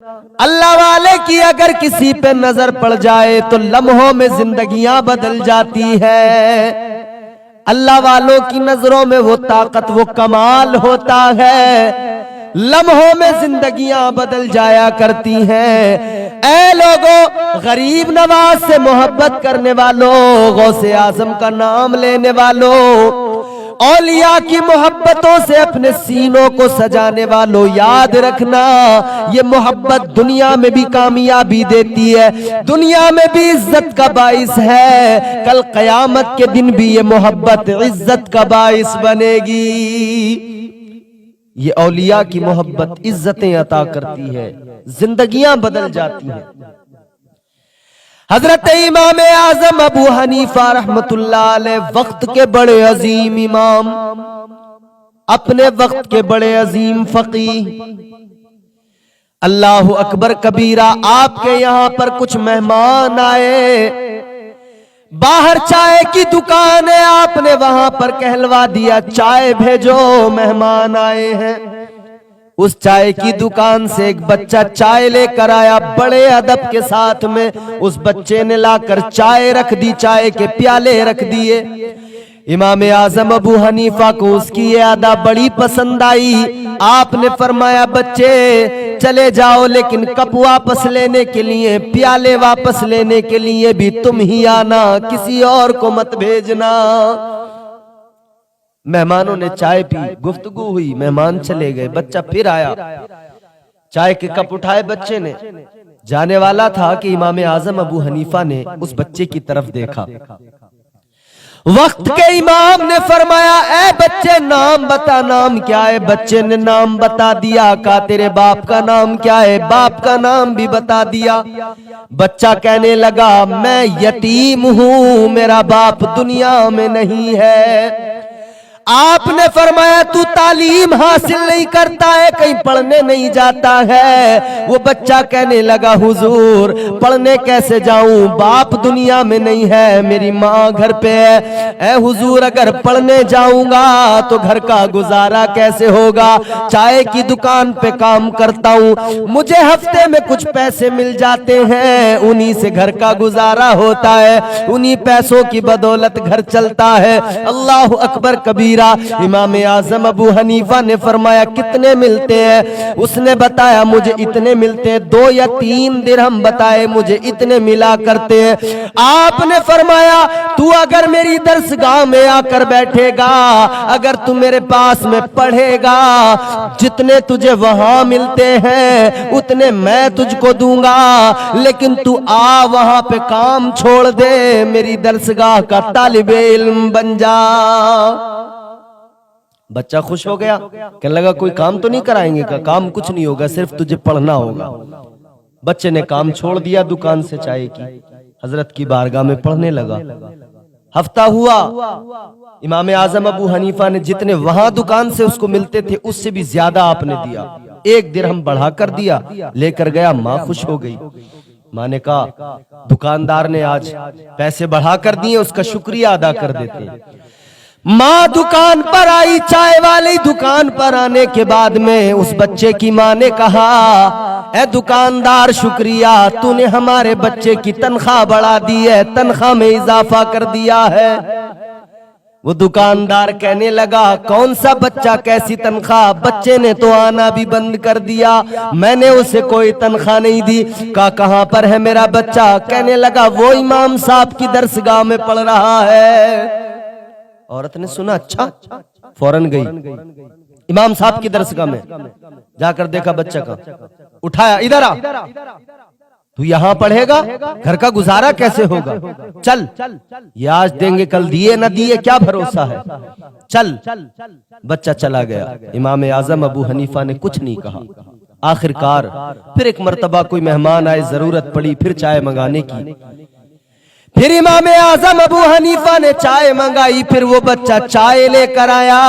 اللہ والے کی اگر کسی پہ نظر پڑ جائے تو لمحوں میں زندگیاں بدل جاتی ہے۔ اللہ والوں کی نظروں میں وہ طاقت، وہ کمال ہوتا ہے، لمحوں میں زندگیاں بدل جایا کرتی ہیں۔ اے لوگوں، غریب نواز سے محبت کرنے والوں، غوث اعظم کا نام لینے والوں، اولیاء کی محبتوں سے اپنے سینوں کو سجانے والوں، یاد رکھنا یہ محبت دنیا میں بھی کامیابی دیتی ہے، دنیا میں بھی عزت کا باعث ہے، کل قیامت کے دن بھی یہ محبت عزت کا باعث بنے گی۔ یہ اولیاء کی محبت عزتیں عطا کرتی ہے، زندگیاں بدل جاتی ہیں۔ حضرت امام اعظم ابو حنیفہ رحمت اللہ علیہ وقت کے بڑے عظیم امام، اپنے وقت کے بڑے عظیم فقیہ، اللہ اکبر کبیرہ، آپ کے یہاں پر کچھ مہمان آئے، باہر چائے کی دکان ہے، آپ نے وہاں پر کہلوا دیا چائے بھیجو، مہمان آئے ہیں۔ اس چائے کی دکان سے ایک بچہ چائے لے کر آیا، بڑے ادب کے ساتھ میں اس بچے نے لا کر چائے رکھ دی، چائے کے پیالے رکھ دیے۔ امام اعظم ابو حنیفہ کو اس کی یہ ادا بڑی پسند آئی، آپ نے فرمایا بچے چلے جاؤ، لیکن کپ واپس لینے کے لیے، پیالے واپس لینے کے لیے بھی تم ہی آنا، کسی اور کو مت بھیجنا۔ مہمانوں نے چائے پی، گفتگو ہوئی، مہمان چلے گئے، بچہ پھر آیا، چائے کے کپ اٹھائے بچے نے، جانے والا تھا کہ امام اعظم ابو حنیفہ نے اس بچے کی طرف دیکھا، وقت کے امام نے فرمایا اے بچے نام بتا، نام کیا ہے؟ بچے نے نام بتا دیا، کہا تیرے باپ کا نام کیا ہے؟ باپ کا نام بھی بتا دیا۔ بچہ کہنے لگا میں یتیم ہوں، میرا باپ دنیا میں نہیں ہے۔ آپ نے فرمایا تو تعلیم حاصل نہیں کرتا ہے، کہیں پڑھنے نہیں جاتا ہے؟ وہ بچہ کہنے لگا حضور پڑھنے کیسے جاؤں، باپ دنیا میں نہیں ہے، میری ماں گھر پہ ہے۔ اے حضور اگر پڑھنے جاؤں گا تو گھر کا گزارا کیسے ہوگا؟ چائے کی دکان پہ کام کرتا ہوں، مجھے ہفتے میں کچھ پیسے مل جاتے ہیں، انہی سے گھر کا گزارا ہوتا ہے، انہی پیسوں کی بدولت گھر چلتا ہے۔ اللہ اکبر کبیرہ۔ امام اعظم ابو حنیفہ نے فرمایا کتنے ملتے ہیں؟ اس نے بتایا مجھے اتنے ملتے ہیں، 2 یا 3 درہم بتائے، مجھے اتنے ملا کرتے ہیں۔ آپ نے فرمایا تو اگر میری درسگاہ میں آ کر بیٹھے گا، اگر تو میرے پاس میں پڑھے گا، جتنے تجھے وہاں ملتے ہیں اتنے میں تجھ کو دوں گا، لیکن تو آ وہاں پہ کام چھوڑ دے، میری درسگاہ کا طالب علم بن جا۔ بچہ خوش ہو گیا، کہنے لگا کوئی کام تو نہیں کرائیں گے؟ کام کچھ نہیں ہوگا، صرف تجھے پڑھنا ہوگا۔ بچے نے کام چھوڑ دیا دکان سے چائے کی، حضرت کی بارگاہ میں پڑھنے لگا۔ ہفتہ ہوا، امام اعظم ابو حنیفہ نے جتنے وہاں دکان سے اس کو ملتے تھے اس سے بھی زیادہ آپ نے دیا، 1 درہم بڑھا کر دیا، لے کر گیا، ماں خوش ہو گئی۔ ماں نے کہا دکاندار نے آج پیسے بڑھا کر دیے، اس کا شکریہ ادا کر دیتے۔ ماں دکان پر آئی، چائے والی دکان پر آنے کے بعد میں اس بچے کی ماں نے کہا اے دکاندار شکریہ، تو نے ہمارے بچے کی تنخواہ بڑھا دی ہے، تنخواہ میں اضافہ کر دیا ہے۔ وہ دکاندار کہنے لگا کون سا بچہ کیسی تنخواہ، بچے نے تو آنا بھی بند کر دیا، میں نے اسے کوئی تنخواہ نہیں دی۔ کہا کہاں پر ہے میرا بچہ؟ کہنے لگا وہ امام صاحب کی درسگاہ میں پڑھ رہا ہے۔ عورت نے سنا اچھا، فوراً گئی امام صاحب کی درسگاہ میں، جا کر دیکھا بچہ کا، اٹھایا ادھر آ، تو یہاں پڑھے گا، گھر کا گزارا کیسے ہوگا؟ چل، یہ آج دیں گے کل دیے نہ دیے کیا بھروسہ ہے، چل۔ بچہ چلا گیا۔ امام اعظم ابو حنیفہ نے کچھ نہیں کہا۔ آخر کار پھر ایک مرتبہ کوئی مہمان آئے، ضرورت پڑی پھر چائے منگانے کی، پھر امام اعظم ابو حنیفہ نے چائے منگائی، پھر وہ بچہ چائے لے کر آیا۔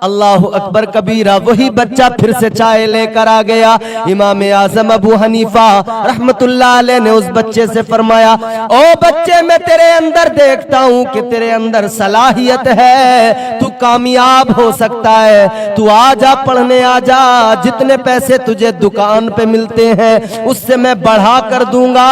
اللہ اکبر کبیرہ، وہی بچہ پھر سے چائے لے کر آ گیا۔ امام اعظم ابو حنیفہ رحمت اللہ علیہ نے اس بچے سے فرمایا، او بچے میں تیرے اندر دیکھتا ہوں کہ تیرے اندر صلاحیت ہے، تو کامیاب ہو سکتا ہے، تو آ جا پڑھنے آ جا، جتنے پیسے تجھے دکان پہ ملتے ہیں اس سے میں بڑھا کر دوں گا،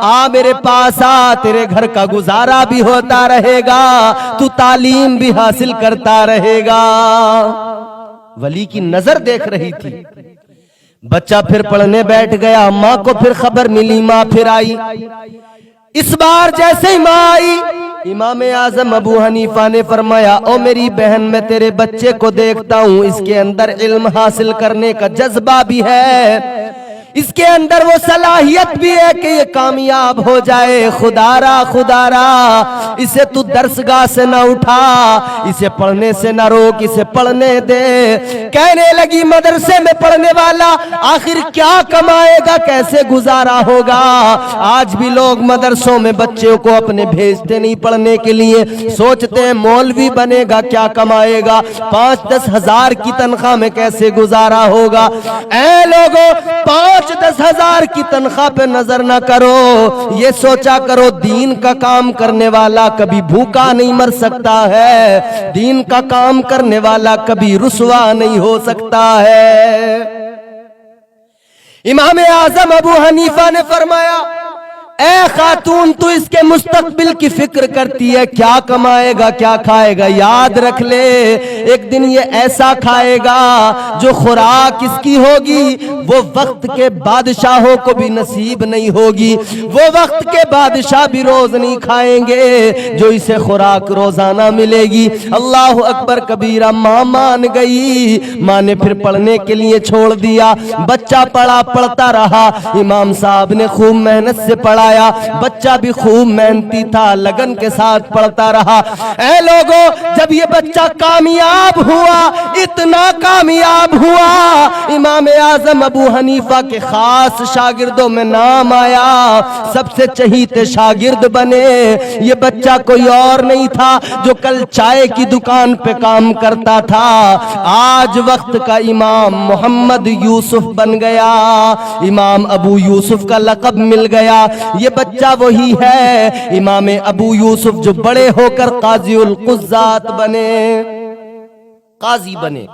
آ میرے پاس آ، تیرے گھر کا گزارا بھی ہوتا رہے گا، تو تعلیم بھی حاصل کرتا رہے گا۔ ولی کی نظر دیکھ رہی تھی۔ بچہ پھر پڑھنے بیٹھ گیا، ماں کو پھر خبر ملی، ماں پھر آئی۔ اس بار جیسے ہی ماں آئی، امام اعظم ابو حنیفہ نے فرمایا، او میری بہن میں تیرے بچے کو دیکھتا ہوں، اس کے اندر علم حاصل کرنے کا جذبہ بھی ہے، اس کے اندر وہ صلاحیت بھی ہے کہ یہ کامیاب ہو جائے، خدا را اسے تو درسگاہ سے نہ اٹھا، اسے پڑھنے سے نہ روک، اسے پڑھنے دے۔ کہنے لگی مدرسے میں پڑھنے والا آخر کیا کمائے گا، کیسے گزارا ہوگا؟ آج بھی لوگ مدرسوں میں بچوں کو اپنے بھیجتے نہیں پڑھنے کے لیے، سوچتے ہیں مولوی بنے گا کیا کمائے گا، 5-10 ہزار کی تنخواہ میں کیسے گزارا ہوگا۔ اے لوگوں، 5-10 ہزار کی تنخواہ پہ نظر نہ کرو، یہ سوچا کرو دین کا کام کرنے والا کبھی بھوکا نہیں مر سکتا ہے، دین کا کام کرنے والا کبھی رسوا نہیں ہو سکتا ہے۔ امام اعظم ابو حنیفہ نے فرمایا، اے خاتون تو اس کے مستقبل کی فکر کرتی ہے، کیا کمائے گا کیا کھائے گا، یاد رکھ لے ایک دن یہ ایسا کھائے گا جو خوراک اس کی ہوگی وہ وقت کے بادشاہوں کو بھی نصیب نہیں ہوگی، وہ وقت کے بادشاہ بھی روز نہیں کھائیں گے جو اسے خوراک روزانہ ملے گی۔ اللہ اکبر کبیرہ، ماں مان گئی، ماں نے پھر پڑھنے کے لیے چھوڑ دیا، بچہ پڑھتا رہا، امام صاحب نے خوب محنت سے پڑھا، بچہ بھی خوب محنتی تھا، لگن کے ساتھ پڑھتا رہا۔ اے لوگوں، جب یہ بچہ کامیاب ہوا، اتنا کامیاب ہوا، امام اعظم ابو حنیفہ کے خاص شاگردوں میں نام آیا، سب سے چہیتے شاگرد بنے۔ یہ بچہ کوئی اور نہیں تھا جو کل چائے کی دکان پہ کام کرتا تھا، آج وقت کا امام محمد یوسف بن گیا، امام ابو یوسف کا لقب مل گیا۔ یہ بچہ وہی ہے امام ابو یوسف جو بڑے ہو کر قاضی القضات بنے، قاضی بنے۔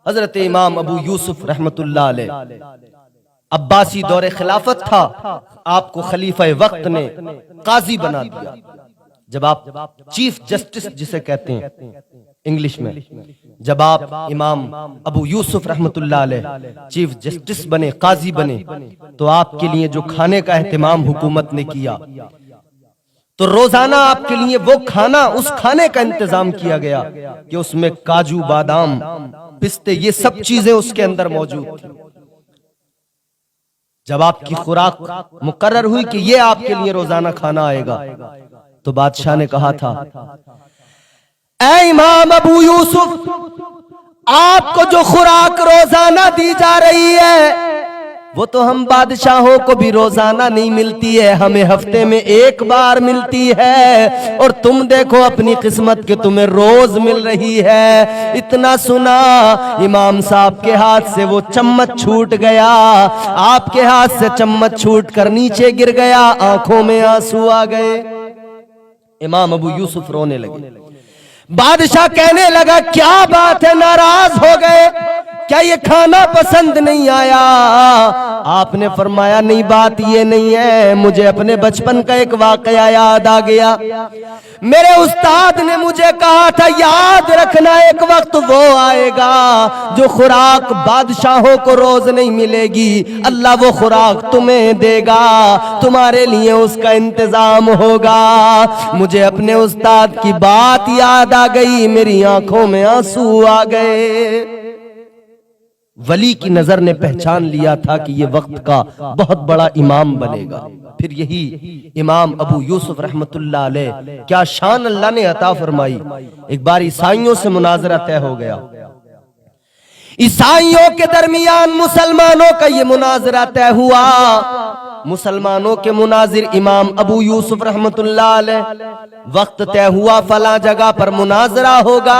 حضرت امام ابو یوسف رحمت اللہ علیہ، عباسی دور خلافت تھا، آپ کو خلیفہ وقت نے قاضی بنا دیا۔ جب آپ چیف جسٹس جسے کہتے ہیں انگلش میں، جب آپ امام ابو یوسف رحمت اللہ علیہ چیف جسٹس بنے، قاضی بنے، تو آپ کے لیے جو کھانے کا اہتمام حکومت نے کیا، تو روزانہ آپ کے لیے وہ کھانا، اس کھانے کا انتظام کیا گیا کہ اس میں کاجو، بادام، پستے، یہ سب چیزیں اس کے اندر موجود تھیں۔ جب آپ کی خوراک مقرر ہوئی کہ یہ آپ کے لیے روزانہ کھانا آئے گا، تو بادشاہ نے کہا تھا، اے امام ابو یوسف، آپ کو جو خوراک روزانہ دی جا رہی ہے وہ تو ہم بادشاہوں کو بھی روزانہ نہیں ملتی ہے، ہمیں ہفتے میں ایک بار ملتی ہے، اور تم دیکھو اپنی قسمت کہ تمہیں روز مل رہی ہے۔ اتنا سنا، امام صاحب کے ہاتھ سے وہ چمچ چھوٹ گیا، آپ کے ہاتھ سے چمچ چھوٹ کر نیچے گر گیا، آنکھوں میں آنسو آ گئے، امام ابو یوسف رونے لگے۔ بادشاہ کہنے لگا، کیا بات ہے، ناراض ہو گئے کیا، یہ کھانا پسند نہیں آیا؟ آپ نے فرمایا، نہیں، بات یہ نہیں ہے، مجھے اپنے بچپن کا ایک واقعہ یاد آ گیا، میرے استاد نے مجھے کہا تھا، یاد رکھنا ایک وقت وہ آئے گا جو خوراک بادشاہوں کو روز نہیں ملے گی، اللہ وہ خوراک تمہیں دے گا، تمہارے لیے اس کا انتظام ہوگا۔ مجھے اپنے استاد کی بات یاد آ گئی، میری آنکھوں میں آنسو آ گئے۔ ولی کی نظر نے پہچان لیا تھا کہ یہ وقت کا بہت بڑا امام بنے گا۔ پھر یہی امام ابو یوسف رحمت اللہ علیہ، کیا شان اللہ نے عطا فرمائی۔ ایک بار عیسائیوں سے مناظرہ طے ہو گیا، عیسائیوں کے درمیان مسلمانوں کا یہ مناظرہ طے ہوا، مسلمانوں کے مناظر امام ابو یوسف رحمت اللہ علیہ، وقت طے ہوا فلاں جگہ پر مناظرہ ہوگا۔